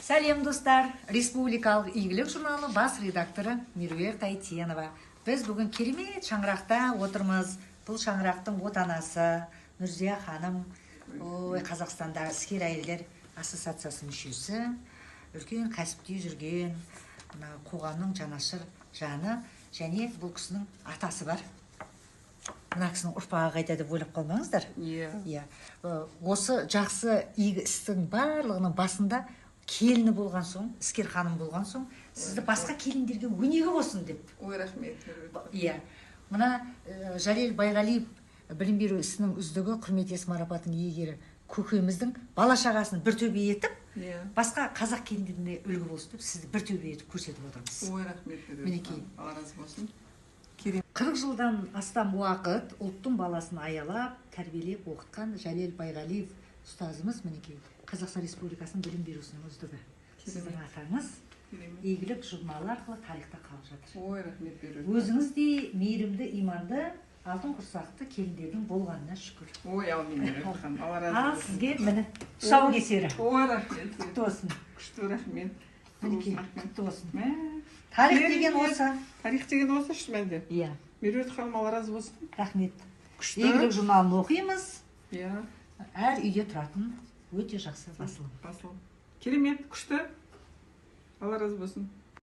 Сәлем достар, Республикалық игілік журналы бас редакторы Меруерт Айтенова. Біз бүгін керемет шаңырақта отырмыз. Бұл шаңырақтың отанасы Нұрзия ханым, Қазақстандағы іскер әйелдер ассоциациясының мүшесі, үлкен кәсіпте жүрген, қоғамның жанашыр жаны, және бұл кісінің атасы бар. Мына кісінің ұрпағы қайда деп ойлап қалмаңыздар. Осы жақсы игі істің барлығының басында келіні болған соң, іскер ханым болған соң, сізді басқа келіндерге өнеге болсын деп. Ой, рахмет. Мына Жалел Байғалиев білім беру ісінің үздігі құрмет марапатының иегері көкеміздің бала шағасын бір төбе етіп, басқа қазақ келіндеріне үлгі болсын деп сізді бір төбе етіп көрсетіп отырмыз. Ой, рахмет. Мінекей. Алла разы болсын. 40 жылдан астам уақыт ұлттың баласын аялап, тәрбиелеп оқытқан Жалел Байғалиев ұстазымыз мінекей Қазақстан Республикасының білім берусінің үздігі. Сіздің атаңыз игілік журналы арқылы тарихта қалып жатыр. Ой, рахмет беру. Өзіңіз де мейірімді, иманды, алтын құрсақты келіндердің болғанына шүкір. Ой, аумин беру. Алла разы Ал болсын. сізге міне тұсаукесері. Ой, рахмет. Құтты олсын. Күшті рахмет. Мінекей, құтты олсын. Тарих деген осы. Тарих деген осы шынымен. Иә. Меруерт ханым, Алла разы болсын. Рахмет. Игілік журналын оқимыз. Иә. Әр үйде тұратын өте жақсы басылым. Басылым. Керемет, күшті. Алла разы болсын.